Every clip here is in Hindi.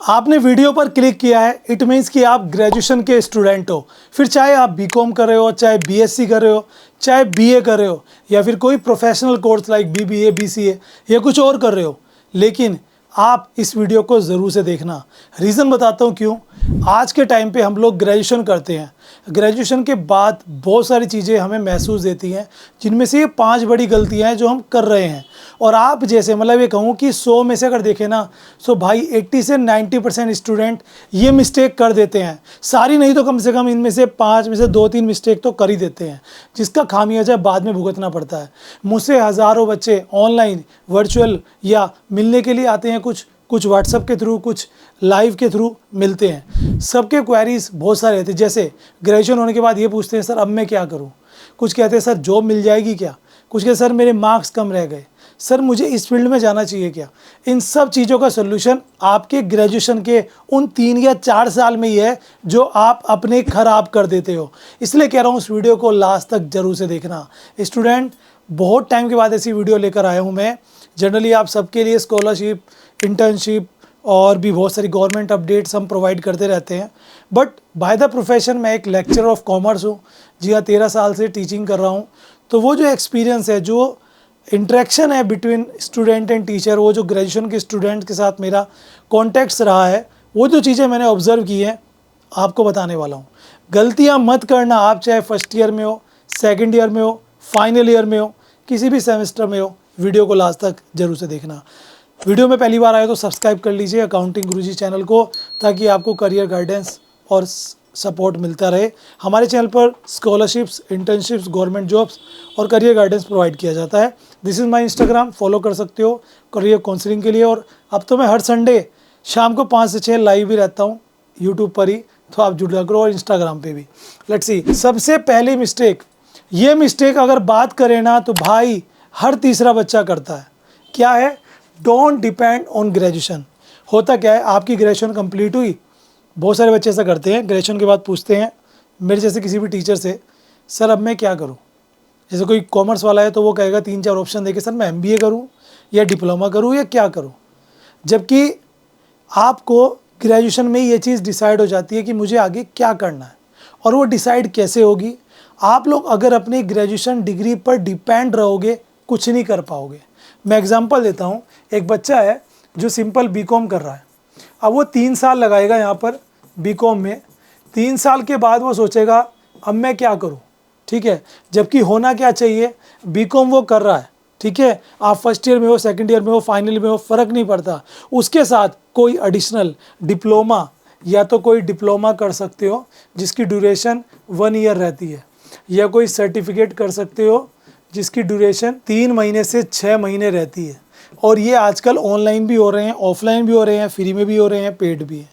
आपने वीडियो पर क्लिक किया है, इट मीन्स कि आप ग्रेजुएशन के स्टूडेंट हो। फिर चाहे आप बीकॉम कर रहे हो, चाहे बीएससी कर रहे हो, चाहे बीए कर रहे हो, या फिर कोई professional course like BBA, BCA या कुछ और कर रहे हो, लेकिन आप इस वीडियो को ज़रूर से देखना। रीज़न बताता हूँ क्यों। आज के टाइम पे हम लोग ग्रेजुएशन करते हैं, ग्रेजुएशन के बाद बहुत सारी चीज़ें हमें महसूस देती हैं, जिनमें से ये 5 बड़ी गलतियां हैं जो हम कर रहे हैं। और आप जैसे मतलब ये कहूँ कि 100 में से अगर देखें ना, सो भाई 80 से 90% स्टूडेंट ये मिस्टेक कर देते हैं। सारी नहीं तो कम से कम इनमें से 5 में से 2-3 मिस्टेक तो कर ही देते हैं, जिसका खामियाजा बाद में भुगतना पड़ता है। मुझसे हज़ारों बच्चे ऑनलाइन, वर्चुअल या मिलने के लिए आते हैं, कुछ व्हाट्सएप के थ्रू, कुछ लाइव के थ्रू मिलते हैं। सबके क्वेरीज बहुत सारे रहते हैं। जैसे ग्रेजुएशन होने के बाद ये पूछते हैं, सर अब मैं क्या करूं। कुछ कहते हैं सर जॉब मिल जाएगी क्या, कुछ कहते हैं सर मेरे मार्क्स कम रह गए, सर मुझे इस फील्ड में जाना चाहिए क्या। इन सब चीज़ों का सोल्यूशन आपके ग्रेजुएशन के उन 3 या 4 साल में ही है, जो आप अपने खराब कर देते हो। इसलिए कह रहा हूँ इस वीडियो को लास्ट तक जरूर से देखना। स्टूडेंट, बहुत टाइम के बाद ऐसी वीडियो लेकर आया हूँ मैं। जनरली आप सबके लिए स्कॉलरशिप, इंटर्नशिप और भी बहुत सारी गवर्नमेंट अपडेट्स हम प्रोवाइड करते रहते हैं। बट बाय द प्रोफेशन मैं एक लेक्चरर ऑफ कॉमर्स हूँ। जी हाँ, 13 साल से टीचिंग कर रहा हूँ। तो वो जो एक्सपीरियंस है, जो इंटरेक्शन है बिटवीन स्टूडेंट एंड टीचर, वो जो ग्रेजुएशन के स्टूडेंट के साथ मेरा कॉन्टेक्ट्स रहा है, वो जो चीज़ें मैंने ऑब्जर्व की हैं आपको बताने वाला हूँ। गलतियाँ मत करना। आप चाहे फर्स्ट ईयर में हो, सेकेंड ईयर में हो, फाइनल ईयर में हो, किसी भी सेमेस्टर में हो, वीडियो को लास्ट तक जरूर से देखना। वीडियो में पहली बार आए तो सब्सक्राइब कर लीजिए अकाउंटिंग गुरुजी चैनल को, ताकि आपको करियर गाइडेंस और सपोर्ट मिलता रहे। हमारे चैनल पर स्कॉलरशिप्स, इंटर्नशिप्स, गवर्नमेंट जॉब्स और करियर गाइडेंस प्रोवाइड किया जाता है। This is my Instagram, follow कर सकते हो करियर काउंसलिंग के लिए। और अब तो मैं हर संडे शाम को 5 से 6 लाइव भी रहता हूँ यूट्यूब पर ही, तो आप जुड़ करो, और इंस्टाग्राम पे भी। लेट्स सी, सबसे पहली मिस्टेक, ये मिस्टेक अगर बात करें ना तो भाई हर तीसरा बच्चा करता है। क्या है? Don't depend on graduation. होता क्या है, आपकी ग्रेजुएशन कंप्लीट हुई, बहुत सारे बच्चे ऐसा करते हैं, ग्रेजुएशन के बाद पूछते हैं मेरे जैसे किसी भी टीचर से, सर अब मैं क्या करूं। जैसे कोई कॉमर्स वाला है तो वो कहेगा 3-4 ऑप्शन देके, सर मैं एमबीए करूं या डिप्लोमा करूं या क्या करूं। जबकि आपको ग्रेजुएशन में ये चीज़ डिसाइड हो जाती है कि मुझे आगे क्या करना है। और वो डिसाइड कैसे होगी? आप लोग अगर अपनी ग्रेजुएशन डिग्री पर डिपेंड रहोगे, कुछ नहीं कर पाओगे। मैं एग्जांपल देता हूँ। एक बच्चा है जो सिंपल बीकॉम कर रहा है। अब वो 3 साल लगाएगा यहाँ पर बीकॉम में। 3 साल के बाद वो सोचेगा अब मैं क्या करूँ, ठीक है। जबकि होना क्या चाहिए, बीकॉम वो कर रहा है, ठीक है। आप फर्स्ट ईयर में हो, सेकंड ईयर में हो, फाइनल में हो, फ़र्क नहीं पड़ता। उसके साथ कोई एडिशनल डिप्लोमा या तो कोई डिप्लोमा कर सकते हो जिसकी ड्यूरेशन 1 ईयर रहती है, या कोई सर्टिफिकेट कर सकते हो जिसकी ड्यूरेशन 3 महीने से 6 महीने रहती है। और ये आजकल ऑनलाइन भी हो रहे हैं, ऑफलाइन भी हो रहे हैं, फ्री में भी हो रहे हैं, पेड भी हैं।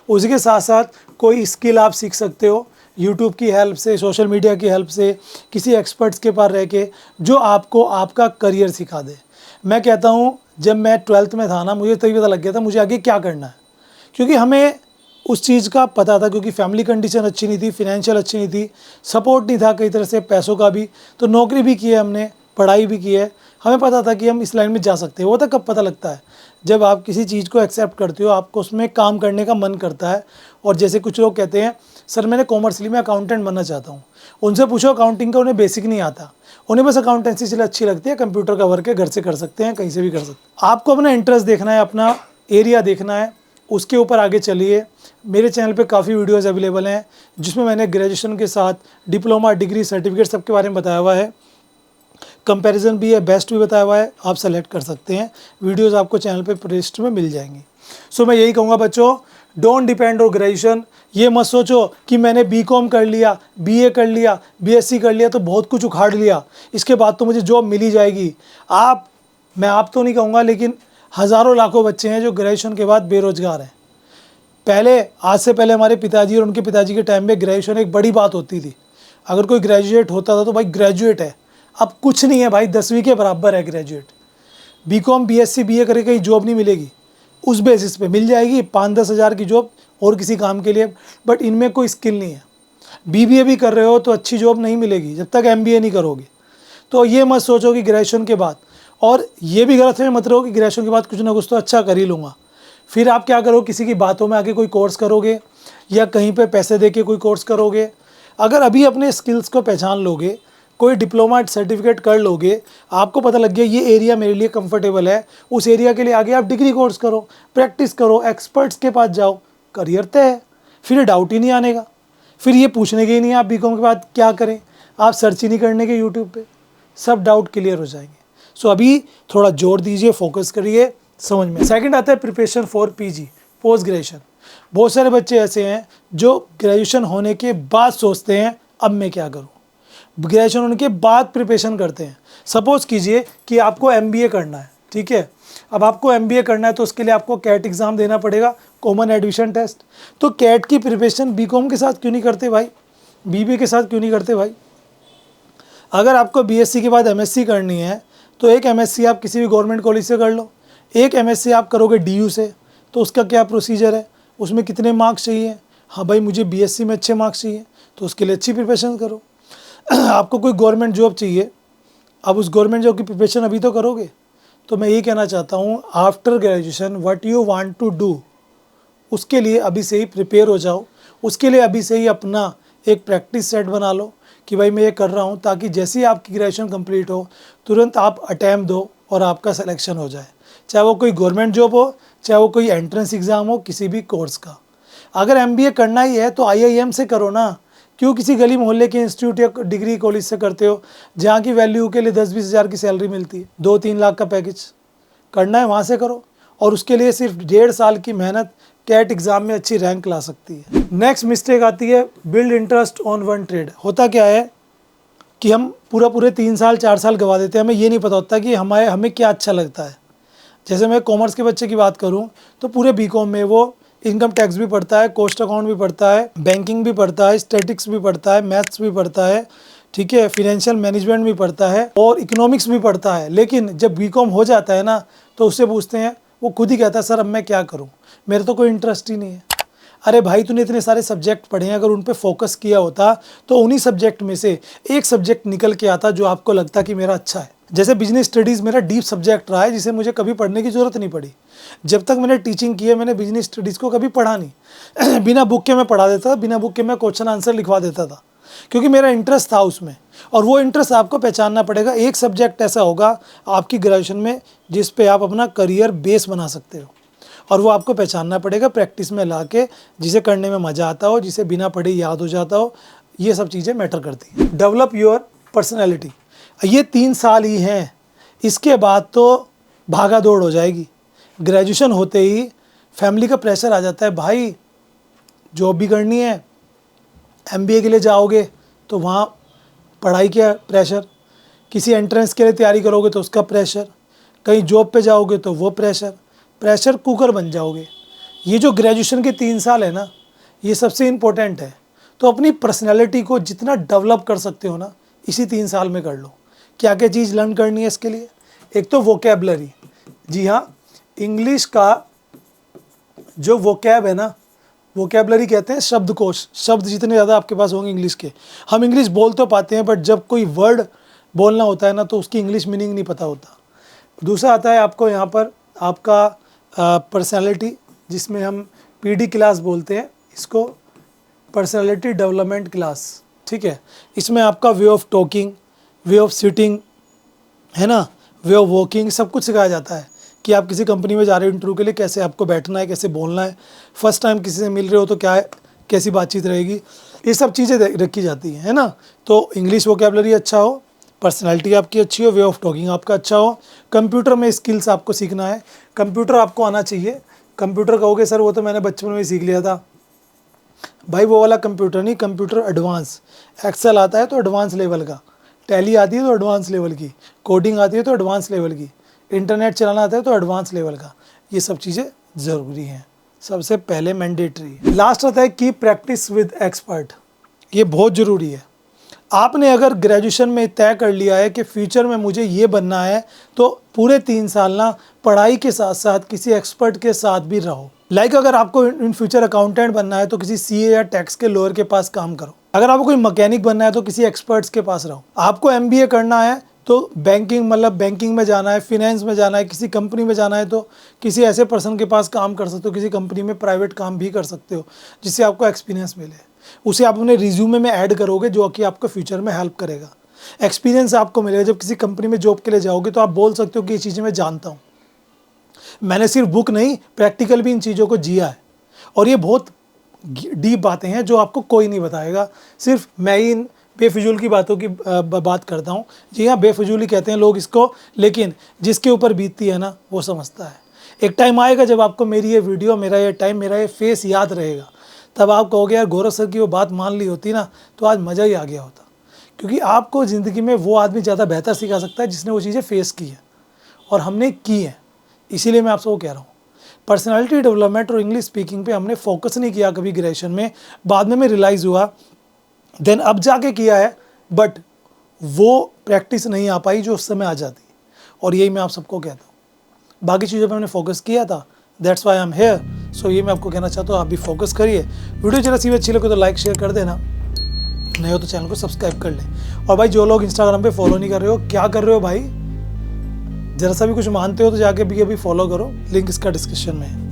उसके साथ साथ कोई स्किल आप सीख सकते हो यूट्यूब की हेल्प से, सोशल मीडिया की हेल्प से, किसी एक्सपर्ट्स के पास रह के, जो आपको आपका करियर सिखा दे। मैं कहता हूँ जब मैं 12th में था ना, मुझे तभी पता लग गया था मुझे आगे क्या करना है। क्योंकि हमें उस चीज़ का पता था, क्योंकि फैमिली कंडीशन अच्छी नहीं थी, फिनेंशियल अच्छी नहीं थी, सपोर्ट नहीं था कई तरह से, पैसों का भी। तो नौकरी भी की है हमने, पढ़ाई भी की है, हमें पता था कि हम इस लाइन में जा सकते हैं। वो तो कब पता लगता है, जब आप किसी चीज़ को एक्सेप्ट करते हो, आपको उसमें काम करने का मन करता है। और जैसे कुछ लोग कहते हैं सर मैंने कॉमर्स ली, मैं अकाउंटेंट बनना चाहता हूँ। उनसे पूछो अकाउंटिंग का, उन्हें बेसिक नहीं आता, उन्हें बस अकाउंटेंसी चले अच्छी लगती है, कंप्यूटर का वर्क है, घर से कर सकते हैं, कहीं से भी कर सकते हैं। आपको अपना इंटरेस्ट देखना है, अपना एरिया देखना है, उसके ऊपर आगे चलिए। मेरे चैनल पे काफ़ी वीडियोस अवेलेबल हैं जिसमें मैंने ग्रेजुएशन के साथ डिप्लोमा, डिग्री, सर्टिफिकेट सबके बारे में बताया हुआ है। कंपैरिजन भी है, बेस्ट भी बताया हुआ है, आप सेलेक्ट कर सकते हैं। वीडियोस आपको चैनल पे प्लेलिस्ट में मिल जाएंगी। सो मैं यही कहूँगा बच्चों, डोंट डिपेंड ऑन ग्रेजुएशन। ये मत सोचो कि मैंने बीकॉम कर लिया, बीए कर लिया, बीएससी कर लिया तो बहुत कुछ उखाड़ लिया, इसके बाद तो मुझे जॉब मिल ही जाएगी। मैं आप तो नहीं कहूँगा, लेकिन हज़ारों लाखों बच्चे हैं जो ग्रेजुएशन के बाद बेरोजगार हैं। आज से पहले हमारे पिताजी और उनके पिताजी के टाइम में ग्रेजुएशन एक बड़ी बात होती थी। अगर कोई ग्रेजुएट होता था तो भाई ग्रेजुएट है। अब कुछ नहीं है भाई, 10वीं के बराबर है ग्रेजुएट। बीकॉम, बीएससी, बीए करके कहीं जॉब नहीं मिलेगी। उस बेसिस पे मिल जाएगी 5-10 हज़ार की जॉब और किसी काम के लिए, बट इनमें कोई स्किल नहीं है। बीबीए भी कर रहे हो तो अच्छी जॉब नहीं मिलेगी जब तक एमबीए नहीं करोगे। तो ये मत सोचो कि ग्रेजुएशन के बाद, और ये भी गलत है मत रहो कि ग्रेजुएशन के बाद कुछ ना कुछ तो अच्छा कर ही लूँगा। फिर आप क्या करो, किसी की बातों में आके कोई कोर्स करोगे या कहीं पे पैसे दे के कोई कोर्स करोगे। अगर अभी अपने स्किल्स को पहचान लोगे, कोई डिप्लोमा सर्टिफिकेट कर लोगे, आपको पता लग गया ये एरिया मेरे लिए कंफर्टेबल है, उस एरिया के लिए आगे आप डिग्री कोर्स करो, प्रैक्टिस करो, एक्सपर्ट्स के पास जाओ, करियर तय है। फिर डाउट ही नहीं आने का, फिर ये पूछने के ही नहीं आप बीकॉम के बाद क्या करें, आप सर्च ही नहीं करने के यूट्यूब पे, सब डाउट क्लियर हो जाएंगे। सो अभी थोड़ा जोर दीजिए, फोकस करिए, समझ में। सेकंड आता है preparation for PG, post graduation. बहुत सारे बच्चे ऐसे हैं जो ग्रेजुएशन होने के बाद सोचते हैं अब मैं क्या करूं, ग्रेजुएशन होने के बाद प्रिपरेशन करते हैं। सपोज कीजिए कि आपको एमबीए करना है, ठीक है, अब आपको एमबीए करना है तो उसके लिए आपको कैट एग्ज़ाम देना पड़ेगा, कॉमन एडमिशन टेस्ट। तो कैट की प्रिपरेशन बीकॉम के साथ क्यों नहीं करते भाई, बीबीए के साथ क्यों नहीं करते भाई। अगर आपको बीएससी के बाद एमएससी करनी है तो एक एमएससी आप किसी भी गवर्नमेंट कॉलेज से कर लो, एक एमएससी आप करोगे डीयू से, तो उसका क्या प्रोसीजर है, उसमें कितने मार्क्स चाहिए। हाँ भाई मुझे बीएससी में अच्छे मार्क्स चाहिए तो उसके लिए अच्छी प्रिपरेशन करो। आपको कोई गवर्नमेंट जॉब चाहिए, अब उस गवर्नमेंट जॉब की प्रिपरेशन अभी तो करोगे। तो मैं ये कहना चाहता हूँ after graduation what you want to do, उसके लिए अभी से ही प्रिपेयर हो जाओ, उसके लिए अभी से ही अपना एक प्रैक्टिस सेट बना लो कि भाई मैं ये कर रहा हूँ, ताकि जैसे ही आपकी ग्रेजुएशन कंप्लीट हो तुरंत आप अटैम्प्ट दो और आपका सिलेक्शन हो जाए, चाहे वो कोई गवर्नमेंट जॉब हो, चाहे वो कोई एंट्रेंस एग्ज़ाम हो किसी भी कोर्स का। अगर एमबीए करना ही है तो आईआईएम से करो ना, क्यों किसी गली मोहल्ले के इंस्टीट्यूट या डिग्री कॉलेज से करते हो जहाँ की वैल्यू के लिए 10-20 हज़ार की सैलरी मिलती है, 2-3 लाख का पैकेज करना है वहाँ से करो, और उसके लिए सिर्फ 1.5 साल की मेहनत कैट एग्ज़ाम में अच्छी रैंक ला सकती है। नेक्स्ट मिस्टेक आती है build interest on one trade. होता क्या है कि हम पूरे 3 साल 4 साल गवा देते हैं, हमें ये नहीं पता होता कि हमें क्या अच्छा लगता है। जैसे मैं कॉमर्स के बच्चे की बात करूं तो पूरे बीकॉम में वो इनकम टैक्स भी पढ़ता है, कॉस्ट अकाउंट भी पढ़ता है, बैंकिंग भी पढ़ता है, स्टैटिक्स भी पढ़ता है, मैथ्स भी पढ़ता है, ठीक है, फिनेंशियल मैनेजमेंट भी पढ़ता है और इकोनॉमिक्स भी पढ़ता है। लेकिन जब बीकॉम हो जाता है ना तो उससे पूछते हैं, वो खुद ही कहता है सर अब मैं क्या करूँ, मेरे तो कोई इंटरेस्ट ही नहीं है। अरे भाई तूने इतने सारे सब्जेक्ट पढ़े हैं, अगर उन पे फोकस किया होता तो उन्हीं सब्जेक्ट में से एक सब्जेक्ट निकल के आता जो आपको लगता कि मेरा अच्छा है। जैसे बिजनेस स्टडीज़ मेरा डीप सब्जेक्ट रहा है जिसे मुझे कभी पढ़ने की ज़रूरत नहीं पड़ी। जब तक मैंने टीचिंग की है मैंने बिजनेस स्टडीज़ को कभी पढ़ा नहीं बिना बुक के मैं पढ़ा देता था, बिना बुक के मैं क्वेश्चन आंसर लिखवा देता था, क्योंकि मेरा इंटरेस्ट था उसमें। और वो इंटरेस्ट आपको पहचानना पड़ेगा। एक सब्जेक्ट ऐसा होगा आपकी ग्रेजुएशन में जिस पे आप अपना करियर बेस बना सकते हो, और वो आपको पहचानना पड़ेगा प्रैक्टिस में ला के, जिसे करने में मज़ा आता हो, जिसे बिना पढ़े याद हो जाता हो। ये सब चीज़ें मैटर करती हैं। डेवलप योर पर्सनैलिटी, ये 3 साल ही हैं, इसके बाद तो भागा दौड़ हो जाएगी। ग्रेजुएशन होते ही फैमिली का प्रेशर आ जाता है, भाई जॉब भी करनी है, एमबीए के लिए जाओगे तो वहाँ पढ़ाई का प्रेशर, किसी एंट्रेंस के लिए तैयारी करोगे तो उसका प्रेशर, कहीं जॉब पे जाओगे तो वो प्रेशर कुकर बन जाओगे। ये जो ग्रेजुएशन के 3 साल है ना, ये सबसे इम्पोर्टेंट है। तो अपनी पर्सनैलिटी को जितना डेवलप कर सकते हो ना इसी 3 साल में कर लो। क्या क्या चीज़ लर्न करनी है इसके लिए, एक तो वोकैबलरी, जी हाँ, इंग्लिश का जो वोकैब है ना, वोकैबलरी कहते हैं शब्दकोश। शब्द जितने ज़्यादा आपके पास होंगे इंग्लिश के, हम इंग्लिश बोल तो पाते हैं बट जब कोई वर्ड बोलना होता है ना तो उसकी इंग्लिश मीनिंग नहीं पता होता। दूसरा आता है आपको यहाँ पर आपका पर्सनैलिटी, जिसमें हम पीडी क्लास बोलते हैं इसको, पर्सनैलिटी डेवलपमेंट क्लास, ठीक है। इसमें आपका way of talking, way of sitting है ना, वे ऑफ वॉकिंग, सब कुछ सिखाया जाता है कि आप किसी कंपनी में जा रहे हो इंटरव्यू के लिए, कैसे आपको बैठना है, कैसे बोलना है, फर्स्ट टाइम किसी से मिल रहे हो तो क्या है, कैसी बातचीत रहेगी, ये सब चीज़ें रखी जाती हैं, है ना। तो इंग्लिश वोकैबलरी अच्छा हो, पर्सनालिटी आपकी अच्छी हो, वे ऑफ टॉकिंग आपका अच्छा हो, कंप्यूटर में स्किल्स आपको सीखना है, कंप्यूटर आपको आना चाहिए। कंप्यूटर कहोगे सर वो तो मैंने बचपन में ही सीख लिया था, भाई वो वाला कंप्यूटर नहीं, कंप्यूटर एडवांस, एक्सेल आता है तो एडवांस लेवल का, टैली आती है तो एडवांस लेवल की, कोडिंग आती है तो एडवांस लेवल की, इंटरनेट चलाना आता है तो एडवांस लेवल का। ये सब चीज़ें ज़रूरी हैं, सबसे पहले मैंडेटरी। लास्ट आता है की प्रैक्टिस विद एक्सपर्ट, ये बहुत ज़रूरी है। आपने अगर ग्रेजुएशन में तय कर लिया है कि फ्यूचर में मुझे ये बनना है तो पूरे 3 साल ना पढ़ाई के साथ साथ किसी एक्सपर्ट के साथ भी रहो। लाइक अगर आपको इन फ्यूचर अकाउंटेंट बनना है तो किसी सीए या टैक्स के लॉयर के पास काम करो। अगर आपको कोई मैकेनिक बनना है तो किसी एक्सपर्ट्स के पास रहो। आपको एमबीए करना है तो बैंकिंग मतलब बैंकिंग में जाना है, फिनेंस में जाना है, किसी कंपनी में जाना है तो किसी ऐसे पर्सन के पास काम कर सकते हो, किसी कंपनी में प्राइवेट काम भी कर सकते हो जिससे आपको एक्सपीरियंस मिले। उसे आप अपने रिज्यूमे में ऐड करोगे जो कि आपको फ्यूचर में हेल्प करेगा। एक्सपीरियंस आपको मिलेगा जब किसी कंपनी में जॉब के लिए जाओगे तो आप बोल सकते हो कि ये चीज़ें मैं जानता हूँ, मैंने सिर्फ बुक नहीं प्रैक्टिकल भी इन चीज़ों को जिया है। और ये बहुत डीप बातें हैं जो आपको कोई नहीं बताएगा, सिर्फ मैं ही इन बेफिजूल की बातों की बात करता हूँ। जी हाँ, बेफिजूल ही कहते हैं लोग इसको, लेकिन जिसके ऊपर बीतती है ना वो समझता है। एक टाइम आएगा जब आपको मेरी ये वीडियो, मेरा ये टाइम, मेरा ये फेस याद रहेगा, तब आप कहोगे यार गौरव सर की वो बात मान ली होती ना तो आज मज़ा ही आ गया होता। क्योंकि आपको ज़िंदगी में वो आदमी ज़्यादा बेहतर सिखा सकता है जिसने वो चीज़ें फेस की है और हमने की है। इसीलिए मैं आपसे वो कह रहा हूँ, पर्सनालिटी डेवलपमेंट और इंग्लिश स्पीकिंग पे हमने फोकस नहीं किया कभी ग्रेजुएशन में, बाद में रियलाइज़ हुआ, देन अब जाके किया है, बट वो प्रैक्टिस नहीं आ पाई जो उस समय आ जाती। और यही मैं आप सबको कहता हूँ, बाकी चीज़ों पे हमने फोकस किया था, that's why I am here. So ये मैं आपको कहना चाहता हूँ, आप भी फोकस करिए। वीडियो जरा सी अच्छी लगे तो लाइक शेयर कर देना, नहीं हो तो चैनल को सब्सक्राइब कर ले। और भाई जो लोग इंस्टाग्राम पे फॉलो नहीं कर रहे हो, क्या कर रहे हो भाई, जरा सा भी कुछ मानते हो तो जाके भी अभी फॉलो करो, लिंक इसका डिस्क्रिप्शन में है।